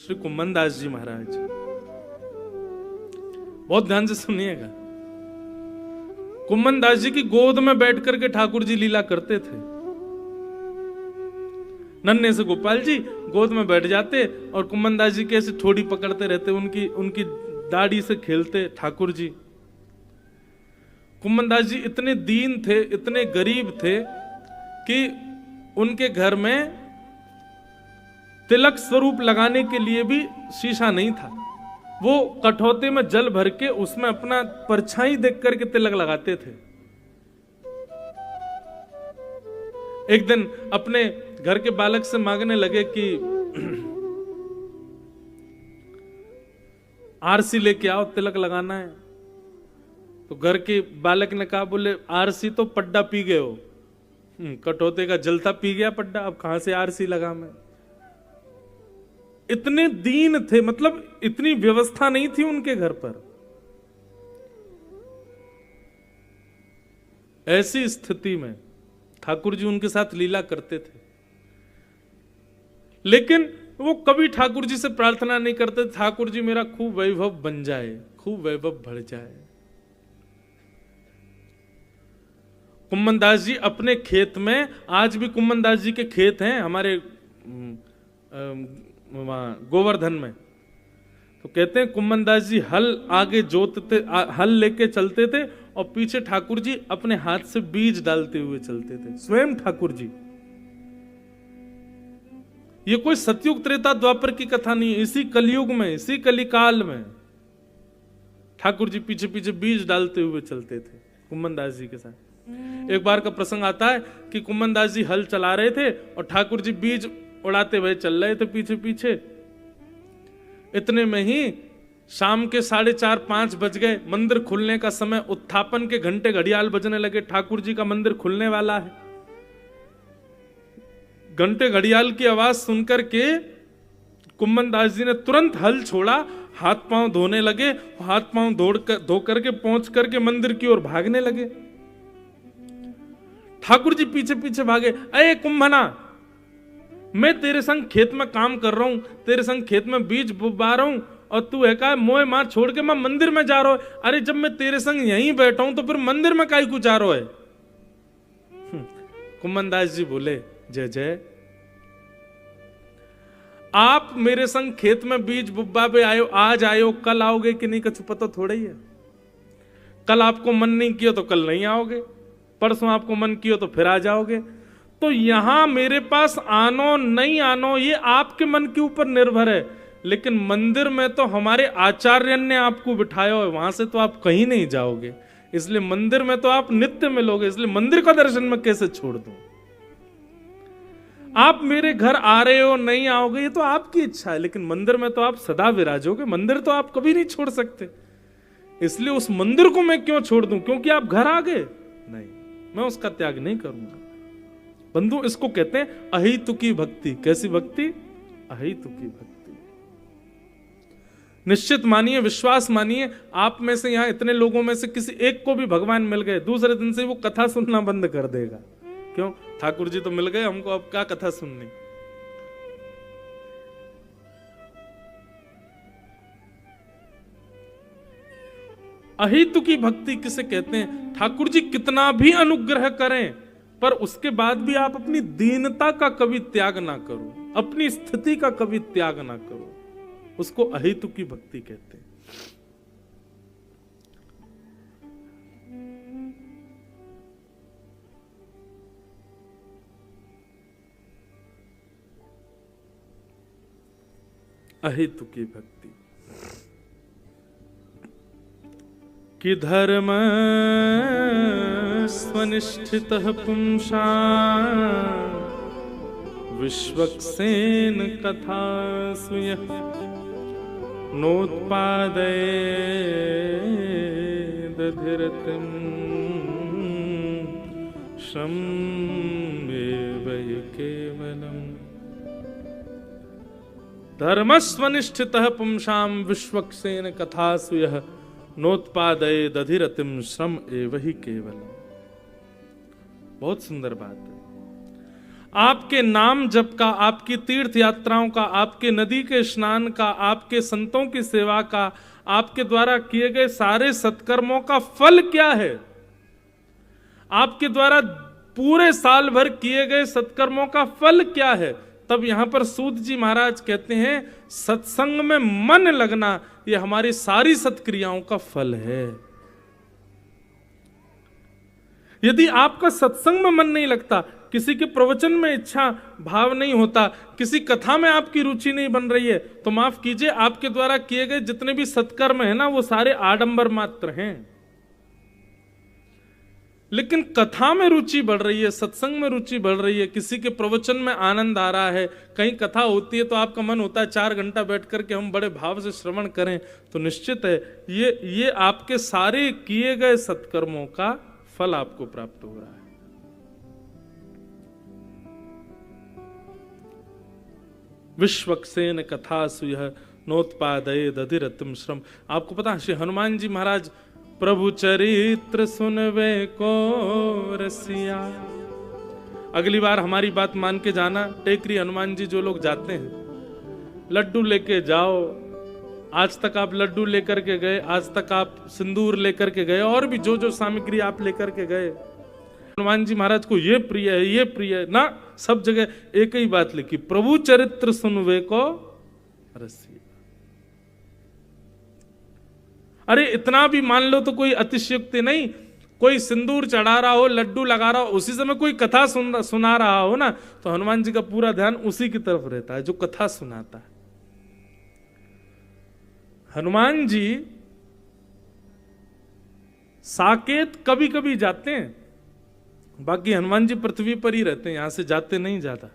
श्री कुम्मन दास जी महाराज, बहुत ध्यान से सुनिएगा। कुम्मन दास जी की गोद में बैठ करके ठाकुर जी लीला करते थे। नन्हे से गोपाल जी गोद में बैठ जाते और कुम्मन दास जी कैसे ठोड़ी पकड़ते रहते, उनकी दाढ़ी से खेलते ठाकुर जी। कुम्मन दास जी इतने दीन थे, इतने गरीब थे कि उनके घर में तिलक स्वरूप लगाने के लिए भी शीशा नहीं था। वो कठौते में जल भर के उसमें अपना परछाई देख करके तिलक लगाते थे। एक दिन अपने घर के बालक से मांगने लगे कि आरसी लेके आओ, तिलक लगाना है। तो घर के बालक ने कहा, बोले आरसी तो पड्डा पी गए हो, कठौते का जलता पी गया पड्डा, अब कहां से आरसी लगा मैं। इतने दीन थे, मतलब इतनी व्यवस्था नहीं थी उनके घर पर। ऐसी स्थिति में ठाकुर जी उनके साथ लीला करते थे, लेकिन वो कभी ठाकुर जी से प्रार्थना नहीं करते, ठाकुर जी मेरा खूब वैभव बन जाए, खूब वैभव बढ़ जाए। कुम्मन दास जी अपने खेत में, आज भी कुम्मन दास जी के खेत हैं हमारे वहां गोवर्धन में, तो कहते हैं कुम्मन दास जी हल आगे जोतते, हल लेके चलते थे और पीछे ठाकुर जी अपने हाथ से बीज डालते हुए चलते थे, स्वयं ठाकुर जी। ये कोई सतयुग त्रेता द्वापर की कथा नहीं है, इसी कलयुग में, इसी कलिकाल में ठाकुर जी पीछे पीछे बीज डालते हुए चलते थे कुम्मन दास जी के साथ। एक बार का प्रसंग आता है कि कुम्मन दास जी हल चला रहे थे और ठाकुर जी बीज उड़ाते हुए चल रहे थे पीछे पीछे। इतने में ही शाम के 4:30-5 बज गए, मंदिर खुलने का समय, उत्थापन के घंटे घड़ियाल बजने लगे, ठाकुर जी का मंदिर खुलने वाला है। घंटे घड़ियाल की आवाज सुनकर के कुम्मन दास जी ने तुरंत हल छोड़ा, हाथ पांव धोने लगे, हाथ पांव धो करके पहुंच करके मंदिर की ओर भागने लगे। ठाकुर जी पीछे पीछे भागे, अरे कुम्भना, मैं तेरे संग खेत में काम कर रहा हूं, तेरे संग खेत में बीज बुबा रहा हूं और तू है का मोह मार छोड़ के मैं मंदिर में जा रहा हूं। अरे जब मैं तेरे संग यहीं बैठा हूं तो फिर मंदिर में काहे को जा रहा है। कुम्मन दास जी बोले, जय जय, आप मेरे संग खेत में बीज बुब्बा पे आयो, आज आयो, कल आओगे कि नहीं कछु पता थोड़ा ही है। कल आपको मन नहीं किया तो कल नहीं आओगे, परसों आपको मन किया तो फिर आ जाओगे। तो यहां मेरे पास आनो नहीं आनो ये आपके मन के ऊपर निर्भर है, लेकिन मंदिर में तो हमारे आचार्य ने आपको बिठाया है, वहां से तो आप कहीं नहीं जाओगे, इसलिए मंदिर में तो आप नित्य मिलोगे, इसलिए मंदिर का दर्शन में कैसे छोड़ दूं। आप मेरे घर आ रहे हो, नहीं आओगे, ये तो आपकी इच्छा है, लेकिन मंदिर में तो आप सदा विराजोगे, मंदिर तो आप कभी नहीं छोड़ सकते, इसलिए उस मंदिर को मैं क्यों छोड़ दूं, क्योंकि आप घर आ गए, नहीं, मैं उसका त्याग नहीं करूंगा। बंधु, इसको कहते हैं अहेतुकी भक्ति। कैसी भक्ति? अहेतुकी भक्ति। निश्चित मानिए, विश्वास मानिए, आप में से यहां इतने लोगों में से किसी एक को भी भगवान मिल गए, दूसरे दिन से वो कथा सुनना बंद कर देगा। क्यों? ठाकुर जी तो मिल गए हमको, अब क्या कथा सुननी। अहेतुकी भक्ति किसे कहते हैं? ठाकुर जी कितना भी अनुग्रह करें पर उसके बाद भी आप अपनी दीनता का कभी त्याग ना करो, अपनी स्थिति का कभी त्याग ना करो, उसको अहेतुकी भक्ति कहते हैं। अहेतुकी भक्ति कि धर्म स्वनिष्ठितः पुंसा विश्वक्सेन कथा सुयः नोत्पादयेदधिरतिं श्रमेव केवलम्। धर्मस्वनिष्ठितः पुंसां विश्वक्सेन कथा सुयः नोत्पादयेदधिरतिं श्रम एव ही केवलम्। बहुत सुंदर बात है। आपके नाम जप का, आपकी तीर्थ यात्राओं का, आपके नदी के स्नान का, आपके संतों की सेवा का, आपके द्वारा किए गए सारे सत्कर्मों का फल क्या है? आपके द्वारा पूरे साल भर किए गए सत्कर्मों का फल क्या है? तब यहां पर सूत जी महाराज कहते हैं सत्संग में मन लगना ये हमारी सारी सत्क्रियाओं का फल है। यदि आपका सत्संग में मन नहीं लगता, किसी के प्रवचन में इच्छा भाव नहीं होता, किसी कथा में आपकी रुचि नहीं बन रही है, तो माफ कीजिए, आपके द्वारा किए गए जितने भी सत्कर्म है ना, वो सारे आडंबर मात्र हैं। लेकिन कथा में रुचि बढ़ रही है, सत्संग में रुचि बढ़ रही है, किसी के प्रवचन में आनंद आ रहा है, कहीं कथा होती है तो आपका मन होता है 4 घंटा बैठ करके हम बड़े भाव से श्रवण करें, तो निश्चित है ये आपके सारे किए गए सत्कर्मों का फल आपको प्राप्त हो रहा है। विश्वक्सेन कथा सुयः नोत्पादये दधिरतिम श्रम। आपको पता है श्री हनुमान जी महाराज प्रभु चरित्र सुनवे को रसिया। अगली बार हमारी बात मान के जाना, टेकरी हनुमान जी जो लोग जाते हैं, लड्डू लेके जाओ। आज तक आप लड्डू लेकर के गए, आज तक आप सिंदूर लेकर के गए, और भी जो जो सामग्री आप लेकर के गए, हनुमान जी महाराज को ये प्रिय है, ये प्रिय है ना, सब जगह एक ही बात लिखी, प्रभु चरित्र सुनवे को रसिया। अरे इतना भी मान लो तो कोई अतिशयोक्ति नहीं, कोई सिंदूर चढ़ा रहा हो, लड्डू लगा रहा हो, उसी समय कोई कथा सुना रहा हो ना, तो हनुमान जी का पूरा ध्यान उसी की तरफ रहता है जो कथा सुनाता है। हनुमान जी साकेत कभी कभी जाते हैं, बाकी हनुमान जी पृथ्वी पर ही रहते हैं, यहां से जाते नहीं ज्यादा।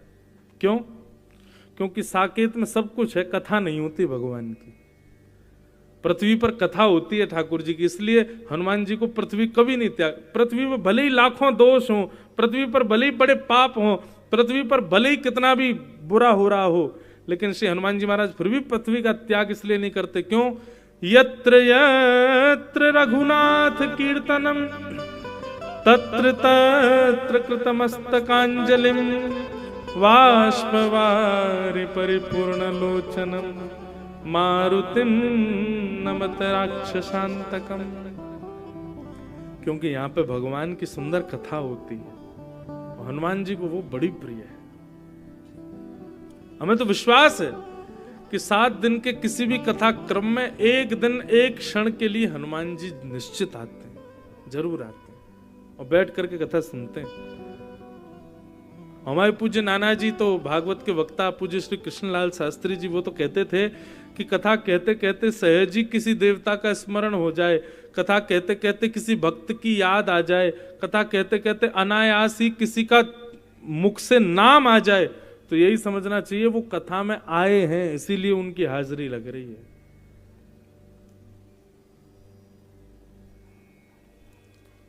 क्यों? क्योंकि साकेत में सब कुछ है, कथा नहीं होती भगवान की। पृथ्वी पर कथा होती है ठाकुर जी की, इसलिए हनुमान जी को पृथ्वी कभी नहीं त्याग। पृथ्वी में भले ही लाखों दोष हो, पृथ्वी पर भले ही बड़े पाप हो, पृथ्वी पर भले ही कितना भी बुरा हो रहा हो, लेकिन श्री हनुमान जी महाराज फिर भी पृथ्वी का त्याग इसलिए नहीं करते। क्यों? यत्र यत्र रघुनाथ कीर्तनम तत्र तत्र कृतमस्तकांजलिम वाष्पवारि परिपूर्ण लोचनम मारुतिम नमत राक्षसांतकम। क्योंकि यहाँ पे भगवान की सुंदर कथा होती है, हनुमान जी को वो बड़ी प्रिय है। हमें तो विश्वास है कि 7 दिन के किसी भी कथा क्रम में एक दिन एक क्षण के लिए हनुमान जी निश्चित आते हैं, जरूर आते हैं और बैठ करके कथा सुनते हैं। हमारे पूज्य नाना जी तो भागवत के वक्ता पूज्य श्री कृष्णलाल शास्त्री जी, वो तो कहते थे कि कथा कहते कहते सहज ही किसी देवता का स्मरण हो जाए, कथा कहते कहते किसी भक्त की याद आ जाए, कथा कहते कहते अनायास ही किसी का मुख से नाम आ जाए, तो यही समझना चाहिए वो कथा में आए हैं, इसीलिए उनकी हाजिरी लग रही है।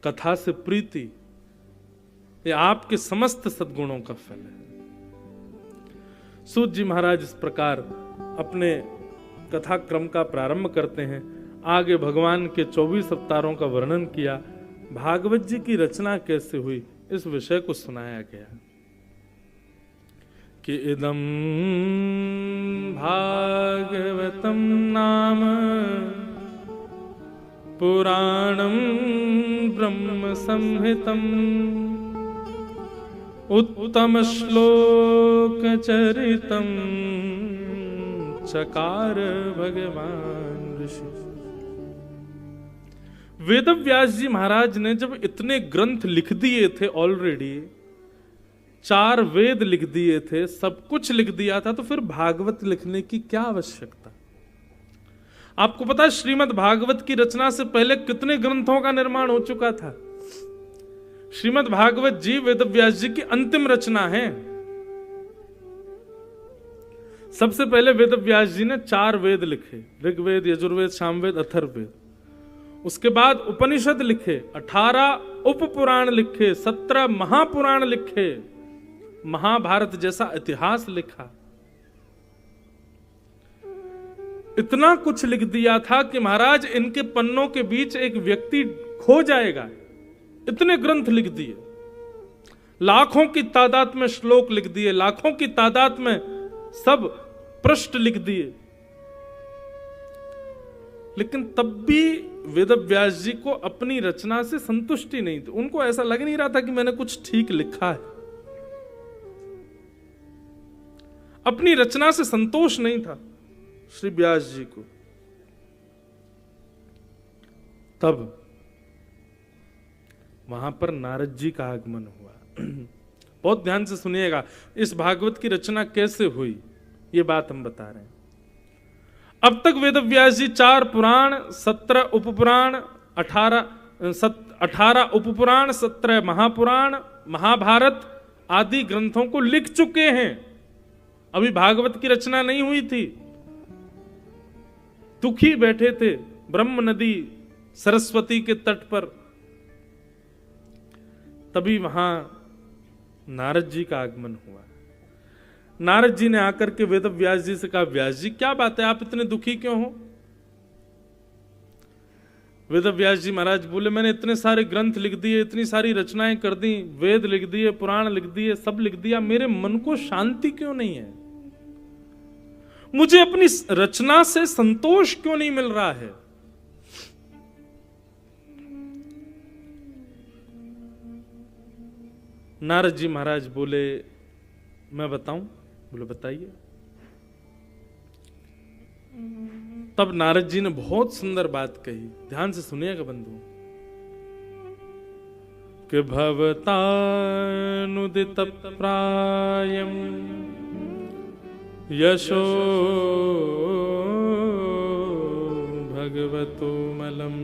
कथा से प्रीति ये आपके समस्त सद्गुणों का फल है। सूत जी महाराज इस प्रकार अपने कथा क्रम का प्रारंभ करते हैं। आगे भगवान के 24 अवतारों का वर्णन किया, भागवत जी की रचना कैसे हुई इस विषय को सुनाया गया कि इदं भागवतं नाम पुराणं ब्रह्म संहितम् उत्तम श्लोक चरितम चकार भगवान ऋषि। वेदव्यास जी महाराज ने जब इतने ग्रंथ लिख दिए थे, ऑलरेडी 4 वेद लिख दिए थे, सब कुछ लिख दिया था, तो फिर भागवत लिखने की क्या आवश्यकता? आपको पता है श्रीमद् भागवत की रचना से पहले कितने ग्रंथों का निर्माण हो चुका था? श्रीमद् भागवत जी वेदव्यास जी की अंतिम रचना है। सबसे पहले वेदव्यास जी ने 4 वेद लिखे, ऋग्वेद, यजुर्वेद, सामवेद, अथर्ववेद। उसके बाद उपनिषद लिखे, 18 उपपुराण लिखे, 17 महापुराण लिखे, महाभारत जैसा इतिहास लिखा। इतना कुछ लिख दिया था कि महाराज इनके पन्नों के बीच एक व्यक्ति खो जाएगा, इतने ग्रंथ लिख दिए। लाखों की तादाद में श्लोक लिख दिए, लाखों की तादाद में सब पृष्ठ लिख दिए, लेकिन तब भी वेदव्यास जी को अपनी रचना से संतुष्टि नहीं थी। उनको ऐसा लग नहीं रहा था कि मैंने कुछ ठीक लिखा है, अपनी रचना से संतोष नहीं था श्री व्यास जी को। तब वहां पर नारद जी का आगमन हुआ। बहुत ध्यान से सुनिएगा, इस भागवत की रचना कैसे हुई ये बात हम बता रहे हैं। अब तक वेदव्यास जी 4 पुराण, 17 उपपुराण, 18 उपपुराण, 17 महापुराण, महाभारत आदि ग्रंथों को लिख चुके हैं। अभी भागवत की रचना नहीं हुई थी। दुखी बैठे थे ब्रह्म नदी सरस्वती के तट पर, तभी वहां नारद जी का आगमन हुआ। नारद जी ने आकर के वेदव्यास जी से कहा, व्यास जी क्या बात है, आप इतने दुखी क्यों हो? वेदव्यास जी महाराज बोले, मैंने इतने सारे ग्रंथ लिख दिए, इतनी सारी रचनाएं कर दी, वेद लिख दिए, पुराण लिख दिए, सब लिख दिया, मेरे मन को शांति क्यों नहीं है? मुझे अपनी रचना से संतोष क्यों नहीं मिल रहा है? नारद जी महाराज बोले, मैं बताऊं? बोले बताइए। तब नारद जी ने बहुत सुंदर बात कही, ध्यान से सुनिएगा बंधु, कि भवतानुदित प्रायम यशो भगवतो मलम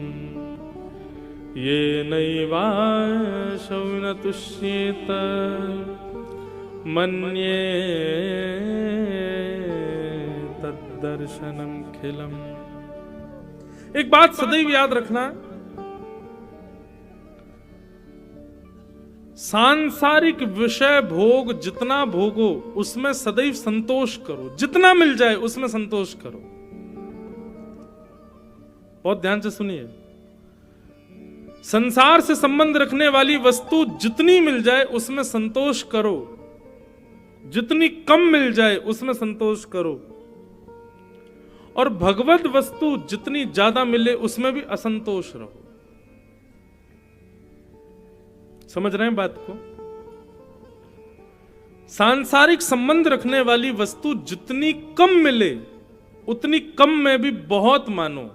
ये नैवाशौ न तुष्येत मन्ये तद्दर्शनम खिलम। एक बात सदैव याद रखना, सांसारिक विषय भोग जितना भोगो उसमें सदैव संतोष करो, जितना मिल जाए उसमें संतोष करो। बहुत ध्यान से सुनिए, संसार से संबंध रखने वाली वस्तु जितनी मिल जाए उसमें संतोष करो, जितनी कम मिल जाए उसमें संतोष करो, और भगवत वस्तु जितनी ज्यादा मिले उसमें भी असंतोष रहो। समझ रहे हैं बात को? सांसारिक संबंध रखने वाली वस्तु जितनी कम मिले उतनी कम में भी बहुत मानो,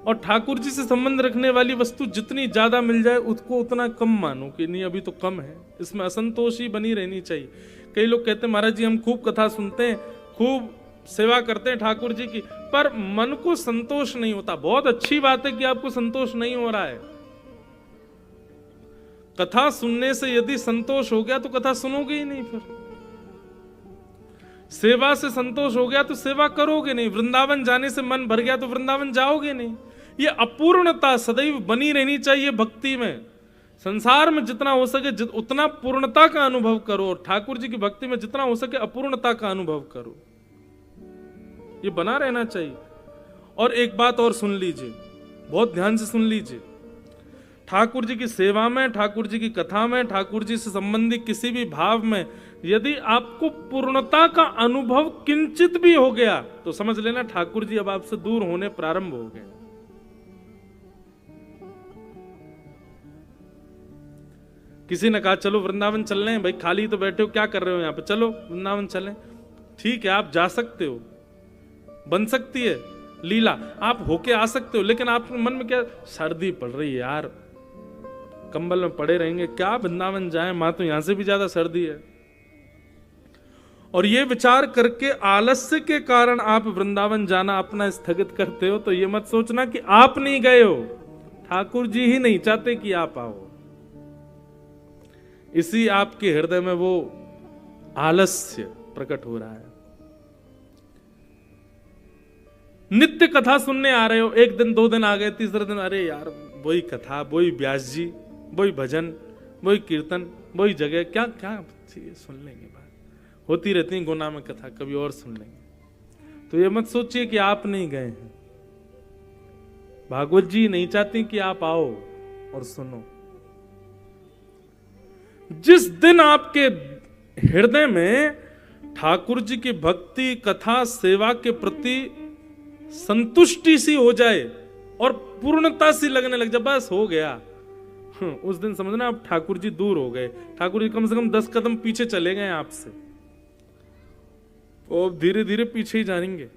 और ठाकुर जी से संबंध रखने वाली वस्तु जितनी ज्यादा मिल जाए उसको उतना कम मानो कि नहीं अभी तो कम है, इसमें असंतोष ही बनी रहनी चाहिए। कई लोग कहते हैं महाराज जी हम खूब कथा सुनते हैं, खूब सेवा करते हैं ठाकुर जी की, पर मन को संतोष नहीं होता। बहुत अच्छी बात है कि आपको संतोष नहीं हो रहा है। कथा सुनने से यदि संतोष हो गया तो कथा सुनोगे ही नहीं, फिर सेवा से संतोष हो गया तो सेवा करोगे नहीं, वृंदावन जाने से मन भर गया तो वृंदावन जाओगे नहीं। ये अपूर्णता सदैव बनी रहनी चाहिए भक्ति में। संसार में जितना हो सके उतना पूर्णता का अनुभव करो, और ठाकुर जी की भक्ति में जितना हो सके अपूर्णता का अनुभव करो, ये बना रहना चाहिए। और एक बात और सुन लीजिए, बहुत ध्यान से सुन लीजिए, ठाकुर जी की सेवा में, ठाकुर जी की कथा में, ठाकुर जी से संबंधित किसी भी भाव में यदि आपको पूर्णता का अनुभव किंचित भी हो गया तो समझ लेना ठाकुर जी अब आपसे दूर होने प्रारंभ हो गए। किसी ने कहा चलो वृंदावन चल रहे हैं, भाई खाली तो बैठे हो, क्या कर रहे हो यहाँ पे, चलो वृंदावन चलें। ठीक है, आप जा सकते हो, बन सकती है लीला, आप होके आ सकते हो, लेकिन आपके मन में क्या, सर्दी पड़ रही है यार, कंबल में पड़े रहेंगे, क्या वृंदावन जाएं, मां तो यहां से भी ज्यादा सर्दी है। और ये विचार करके आलस्य के कारण आप वृंदावन जाना अपना स्थगित करते हो, तो ये मत सोचना कि आप नहीं गए हो, ठाकुर जी ही नहीं चाहते कि आप आओ। इसी आपके हृदय में वो आलस्य प्रकट हो रहा है। नित्य कथा सुनने आ रहे हो, एक दिन 2 दिन आ गए, तीसरे दिन अरे यार वही कथा, वही व्यास जी, वही भजन, वही कीर्तन, वही जगह, क्या क्या सुन लेंगे, बात होती रहती है गुना में कथा, कभी और सुन लेंगे। तो ये मत सोचिए कि आप नहीं गए हैं, भागवत जी नहीं चाहती कि आप आओ और सुनो। जिस दिन आपके हृदय में ठाकुर जी की भक्ति, कथा, सेवा के प्रति संतुष्टि सी हो जाए और पूर्णता सी लगने लग जाए, बस हो गया, उस दिन समझना अब ठाकुर जी दूर हो गए। ठाकुर जी कम से कम 10 कदम पीछे चले गए आपसे, और धीरे धीरे पीछे ही जाएंगे।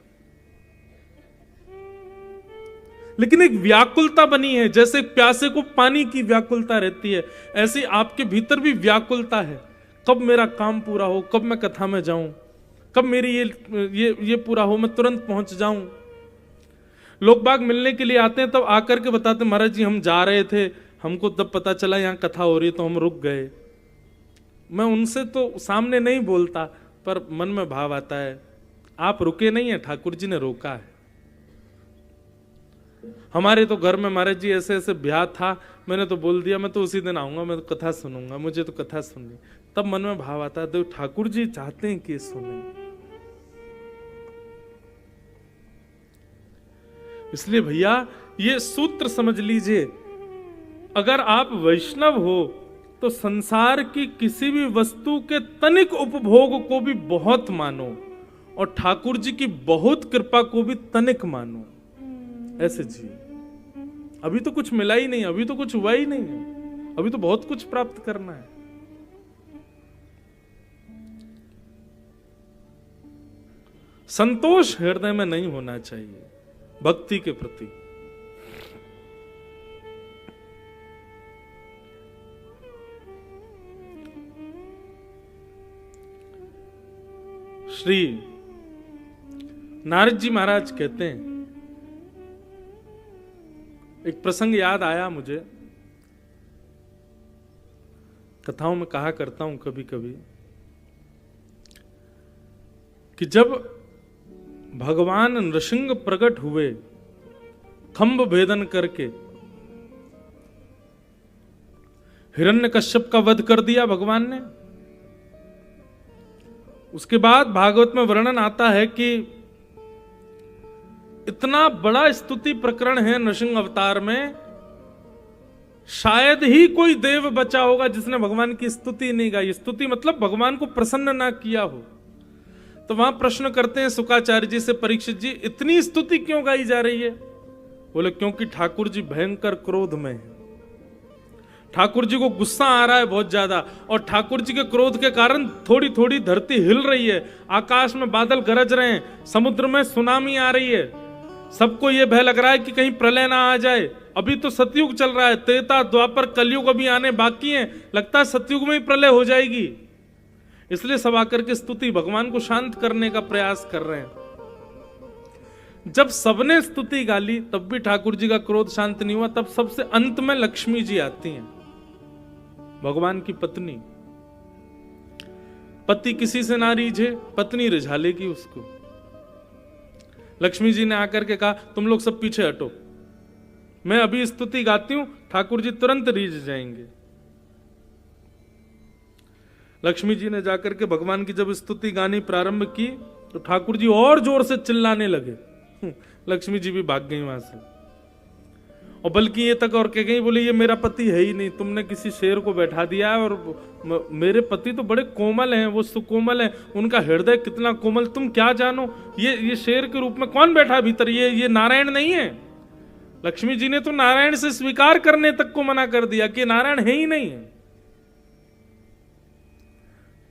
लेकिन एक व्याकुलता बनी है, जैसे प्यासे को पानी की व्याकुलता रहती है, ऐसी आपके भीतर भी व्याकुलता है। कब मेरा काम पूरा हो, कब मैं कथा में जाऊं, कब मेरी ये पूरा हो, मैं तुरंत पहुंच जाऊं। लोग बाग मिलने के लिए आते हैं, तब आकर के बताते महाराज जी हम जा रहे थे, हमको तब पता चला यहाँ कथा हो रही है तो हम रुक गए। मैं उनसे तो सामने नहीं बोलता, पर मन में भाव आता है आप रुके नहीं है, ठाकुर जी ने रोका है। हमारे तो घर में महाराज जी ऐसे ऐसे ब्याह था, मैंने तो बोल दिया मैं तो उसी दिन आऊंगा, मैं तो कथा सुनूंगा, मुझे तो कथा सुननी। तब मन में भाव आता है तो ठाकुर जी चाहते हैं कि सुने। इसलिए भैया ये सूत्र समझ लीजिए, अगर आप वैष्णव हो तो संसार की किसी भी वस्तु के तनिक उपभोग को भी बहुत मानो, और ठाकुर जी की बहुत कृपा को भी तनिक मानो। ऐसे जी, अभी तो कुछ मिला ही नहीं, अभी तो कुछ हुआ ही नहीं है, अभी तो बहुत कुछ प्राप्त करना है। संतोष हृदय में नहीं होना चाहिए भक्ति के प्रति। श्री नारद जी महाराज कहते हैं, एक प्रसंग याद आया मुझे, कथाओं में कहा करता हूं कभी कभी, कि जब भगवान नृसिंह प्रकट हुए खंभ भेदन करके, हिरण्यकश्यप का वध कर दिया भगवान ने। उसके बाद भागवत में वर्णन आता है कि इतना बड़ा स्तुति प्रकरण है नृसिंह अवतार में, शायद ही कोई देव बचा होगा जिसने भगवान की स्तुति नहीं गाई। स्तुति मतलब भगवान को प्रसन्न ना किया हो। तो वहां प्रश्न करते हैं शुकाचार्य जी से, परीक्षित जी इतनी स्तुति क्यों गाई जा रही है? बोले क्योंकि ठाकुर जी भयंकर क्रोध में है, ठाकुर जी को गुस्सा आ रहा है बहुत ज्यादा, और ठाकुर जी के क्रोध के कारण थोड़ी थोड़ी धरती हिल रही है, आकाश में बादल गरज रहे हैं, समुद्र में सुनामी आ रही है, सबको यह भय लग रहा है कि कहीं प्रलय ना आ जाए। अभी तो सतयुग चल रहा है, त्रेता द्वापर कलयुग अभी आने बाकी है, लगता है सतयुग में ही प्रलय हो जाएगी। इसलिए सब आकर के स्तुति भगवान को शांत करने का प्रयास कर रहे हैं। जब सबने स्तुति गाली तब भी ठाकुर जी का क्रोध शांत नहीं हुआ। तब सबसे अंत में लक्ष्मी जी आती हैं, भगवान की पत्नी। पति किसी से ना रीझे, पत्नी रिझा लेगी उसको। लक्ष्मी जी ने आकर के कहा तुम लोग सब पीछे हटो, मैं अभी स्तुति गाती हूं, ठाकुर जी तुरंत रीझ जाएंगे। लक्ष्मी जी ने जाकर के भगवान की जब स्तुति गानी प्रारंभ की तो ठाकुर जी और जोर से चिल्लाने लगे। लक्ष्मी जी भी भाग गई वहां से, और बल्कि ये तक और कह गई, बोले ये मेरा पति है ही नहीं, तुमने किसी शेर को बैठा दिया है, और मेरे पति तो बड़े कोमल हैं, वो सुकोमल हैं, उनका हृदय कितना कोमल तुम क्या जानो, ये शेर के रूप में कौन बैठा भीतर, ये नारायण नहीं है। लक्ष्मी जी ने तो नारायण से स्वीकार करने तक को मना कर दिया कि नारायण है ही नहीं है।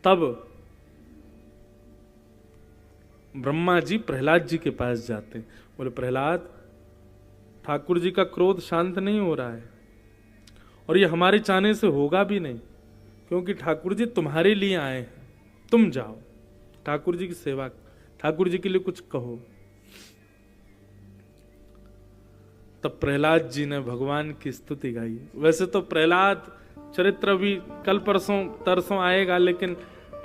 तब ब्रह्मा जी प्रहलाद जी के पास जाते हैं, बोले प्रहलाद ठाकुर जी का क्रोध शांत नहीं हो रहा है, और ये हमारे चाहने से होगा भी नहीं, क्योंकि ठाकुर जी तुम्हारे लिए आए हैं, तुम जाओ ठाकुर जी की सेवा, ठाकुर जी के लिए कुछ कहो। तब प्रहलाद जी ने भगवान की स्तुति गाई। वैसे तो प्रहलाद चरित्र भी कल परसों तरसों आएगा, लेकिन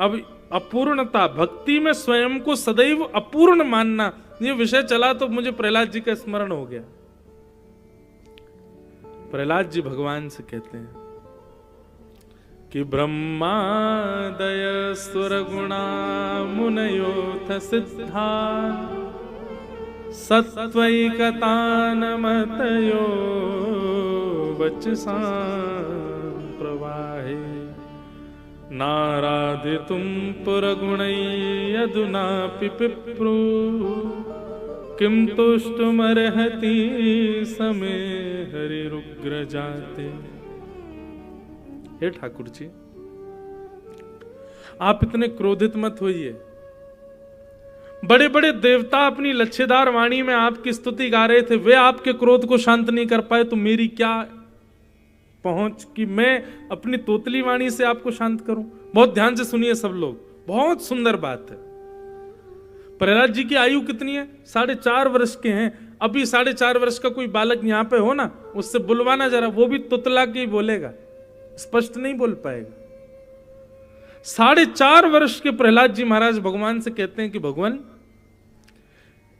अब अपूर्णता, भक्ति में स्वयं को सदैव अपूर्ण मानना, ये विषय चला तो मुझे प्रहलाद जी का स्मरण हो गया। प्रहलाद जी भगवान से कहते हैं कि ब्रह्मादय सुर गुणा मुनयोथ सिद्धा सत्वैकतानमतयो वचसां प्रवाहे नाराधितुं पुरगुणैः अधुनापि पिप्रो किं तुष्टुमर्हति समे हरिरुग्र जाते। हे ठाकुर जी, आप इतने क्रोधित मत होइए। बड़े बड़े देवता अपनी लच्छेदार वाणी में आपकी स्तुति गा रहे थे, वे आपके क्रोध को शांत नहीं कर पाए, तो मेरी क्या पहुंच कि मैं अपनी तोतली वाणी से आपको शांत करूं। बहुत ध्यान से सुनिए सब लोग, बहुत सुंदर बात है। प्रहलाद जी की आयु कितनी है? 4.5 वर्ष के हैं। अभी 4.5 वर्ष का कोई बालक यहां पे हो ना, उससे बुलवाना जरा, वो भी तुतला के ही बोलेगा, स्पष्ट नहीं बोल पाएगा। 4.5 वर्ष के प्रहलाद जी महाराज भगवान से कहते हैं कि भगवान,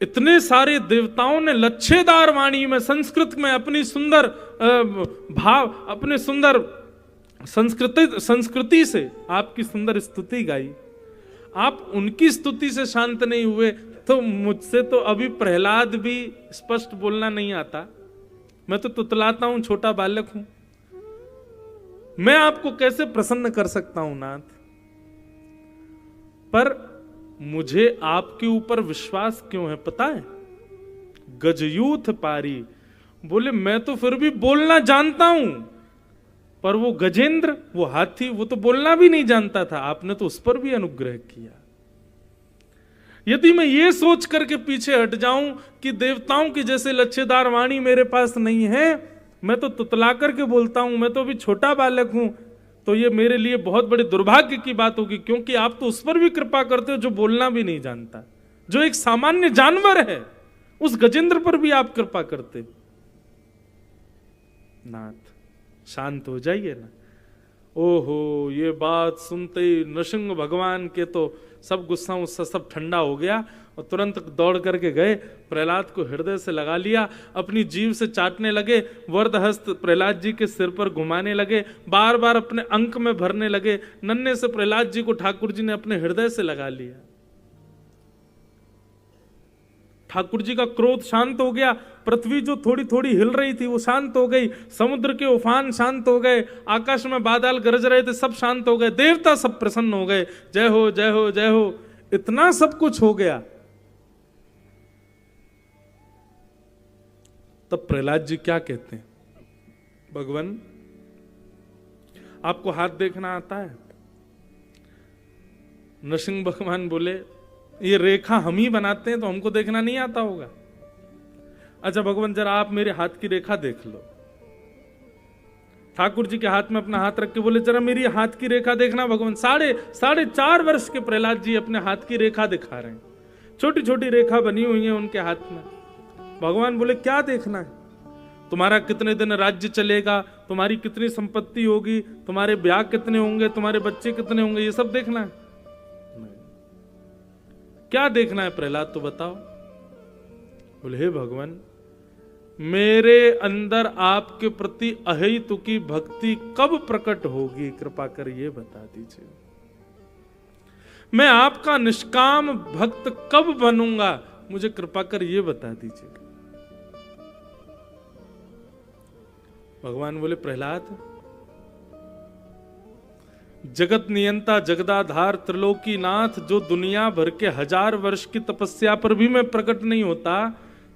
इतने सारे देवताओं ने लच्छेदार वाणी में संस्कृत में अपनी सुंदर भाव, अपने सुंदर संस्कृति से आपकी सुंदर स्तुति गाई, आप उनकी स्तुति से शांत नहीं हुए, तो मुझसे तो अभी प्रहलाद भी स्पष्ट बोलना नहीं आता, मैं तो तुतलाता हूं, छोटा बालक हूं, मैं आपको कैसे प्रसन्न कर सकता हूं नाथ। पर मुझे आपके ऊपर विश्वास क्यों है पता है? गजयूथ पारी, बोले मैं तो फिर भी बोलना जानता हूं, पर वो गजेंद्र, वो हाथी, वो तो बोलना भी नहीं जानता था, आपने तो उस पर भी अनुग्रह किया। यदि मैं ये सोच करके पीछे हट जाऊं कि देवताओं की जैसे लच्छेदार वाणी मेरे पास नहीं है, मैं तो तुतला करके बोलता हूं, मैं तो अभी छोटा बालक हूं, तो ये मेरे लिए बहुत बड़े दुर्भाग्य की बात होगी, क्योंकि आप तो उस पर भी कृपा करते हो जो बोलना भी नहीं जानता, जो एक सामान्य जानवर है, उस गजेंद्र पर भी आप कृपा करते। नाथ शांत हो जाइए ना। ओहो, ये बात सुनते ही नृसिंह भगवान के तो सब गुस्सा उससे सब ठंडा हो गया और तुरंत दौड़ करके गए, प्रहलाद को हृदय से लगा लिया, अपनी जीभ से चाटने लगे, वरदहस्त प्रहलाद जी के सिर पर घुमाने लगे, बार बार अपने अंक में भरने लगे। नन्हे से प्रहलाद जी को ठाकुर जी ने अपने हृदय से लगा लिया। ठाकुर जी का क्रोध शांत हो गया, पृथ्वी जो थोड़ी थोड़ी हिल रही थी वो शांत हो गई, समुद्र के उफान शांत हो गए, आकाश में बादल गरज रहे थे सब शांत हो गए, देवता सब प्रसन्न हो गए, जय हो जय हो जय हो, इतना सब कुछ हो गया। तब प्रहलाद जी क्या कहते हैं? भगवान, आपको हाथ देखना आता है? नरसिंह भगवान बोले, ये रेखा हम ही बनाते हैं तो हमको देखना नहीं आता होगा। अच्छा भगवान, जरा आप मेरे हाथ की रेखा देख लो। ठाकुर जी के हाथ में अपना हाथ रख के बोले, जरा मेरी हाथ की रेखा देखना भगवान। 4.5 वर्ष के प्रहलाद जी अपने हाथ की रेखा दिखा रहे हैं, छोटी छोटी रेखा बनी हुई है उनके हाथ में। भगवान बोले, क्या देखना है? तुम्हारा कितने दिन राज्य चलेगा, तुम्हारी कितनी संपत्ति होगी, तुम्हारे ब्याह कितने होंगे, तुम्हारे बच्चे कितने होंगे, ये सब देखना है? क्या देखना है प्रहलाद, तो बताओ। बोले, हे भगवान, मेरे अंदर आपके प्रति अहेतुकी भक्ति कब प्रकट होगी, कृपा कर ये बता दीजिए। मैं आपका निष्काम भक्त कब बनूंगा, मुझे कृपा कर ये बता दीजिए। भगवान बोले, प्रहलाद, जगत नियंता जगदाधार त्रिलोकीनाथ, जो दुनिया भर के 1000 वर्ष की तपस्या पर भी मैं प्रकट नहीं होता,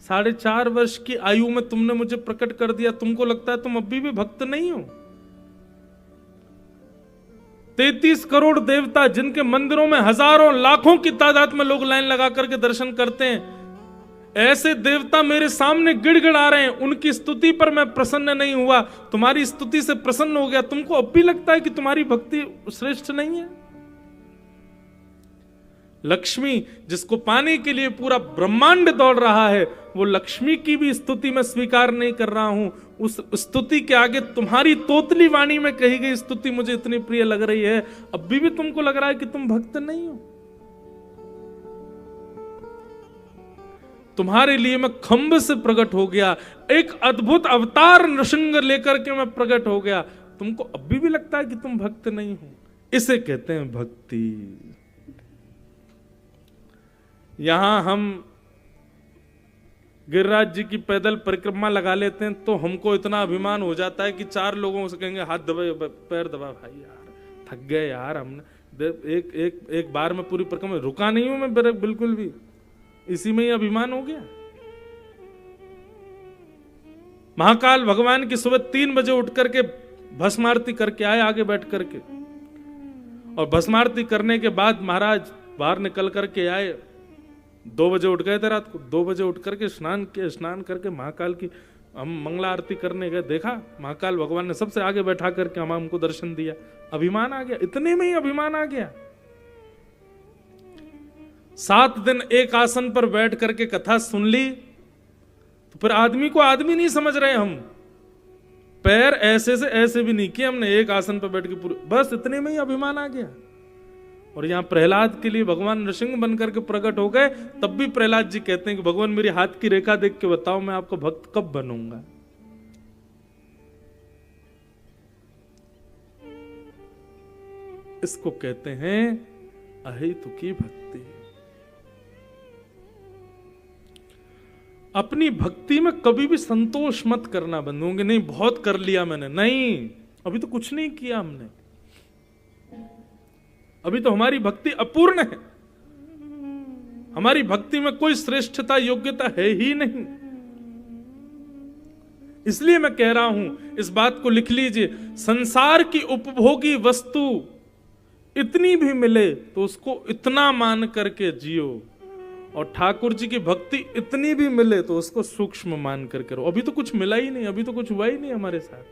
4.5 वर्ष की आयु में तुमने मुझे प्रकट कर दिया, तुमको लगता है तुम अभी भी भक्त नहीं हो? 33 करोड़ देवता, जिनके मंदिरों में हजारों लाखों की तादाद में लोग लाइन लगा करके दर्शन करते हैं, ऐसे देवता मेरे सामने गिड़गिड़ा रहे हैं, उनकी स्तुति पर मैं प्रसन्न नहीं हुआ, तुम्हारी स्तुति से प्रसन्न हो गया, तुमको अब भी लगता है कि तुम्हारी भक्ति श्रेष्ठ नहीं है? लक्ष्मी, जिसको पाने के लिए पूरा ब्रह्मांड दौड़ रहा है, वो लक्ष्मी की भी स्तुति मैं स्वीकार नहीं कर रहा हूं, उस स्तुति के आगे तुम्हारी तोतली वाणी में कही गई स्तुति मुझे इतनी प्रिय लग रही है, अब भी तुमको लग रहा है कि तुम भक्त नहीं हो? तुम्हारे लिए मैं खंभ से प्रकट हो गया, एक अद्भुत अवतार नृसिंह लेकर के मैं प्रकट हो गया, तुमको अभी भी लगता है कि तुम भक्त नहीं हो? इसे कहते हैं भक्ति। यहां हम गिरिराज जी की पैदल परिक्रमा लगा लेते हैं तो हमको इतना अभिमान हो जाता है कि 4 लोगों से कहेंगे हाथ दबाए, पैर दबा, भाई यार थक गए यार हमने, एक बार में पूरी परिक्रमा रुका नहीं हूं मैं बिल्कुल भी, इसी में ही अभिमान हो गया। महाकाल भगवान की सुबह 3 बजे उठ करके भस्म आरती करके आए आगे बैठ करके, और भस्म आरती करने के बाद महाराज बाहर निकल करके आए, 2 बजे उठ गए थे रात को, 2 बजे उठ करके स्नान किया, स्नान करके महाकाल की हम मंगला आरती करने गए, देखा महाकाल भगवान ने सबसे आगे बैठा करके हमको दर्शन दिया। अभिमान आ गया, इतने में ही अभिमान आ गया। 7 दिन एक आसन पर बैठ करके कथा सुन ली, तो फिर आदमी को आदमी नहीं समझ रहे हम, पैर ऐसे से ऐसे भी नहीं किए हमने, एक आसन पर बैठ के पूरे, बस इतने में ही अभिमान आ गया। और यहां प्रहलाद के लिए भगवान नृसिंह बनकर के प्रकट हो गए, तब भी प्रहलाद जी कहते हैं कि भगवान मेरी हाथ की रेखा देख के बताओ मैं आपका भक्त कब बनूंगा। इसको कहते हैं अहेतुकी भक्ति। अपनी भक्ति में कभी भी संतोष मत करना बंद होंगे, नहीं बहुत कर लिया मैंने, नहीं अभी तो कुछ नहीं किया हमने, अभी तो हमारी भक्ति अपूर्ण है, हमारी भक्ति में कोई श्रेष्ठता योग्यता है ही नहीं। इसलिए मैं कह रहा हूं, इस बात को लिख लीजिए, संसार की उपभोगी वस्तु इतनी भी मिले तो उसको इतना मान करके जियो, और ठाकुर जी की भक्ति इतनी भी मिले तो उसको सूक्ष्म मान करके रहो। अभी तो कुछ मिला ही नहीं, अभी तो कुछ हुआ ही नहीं हमारे साथ।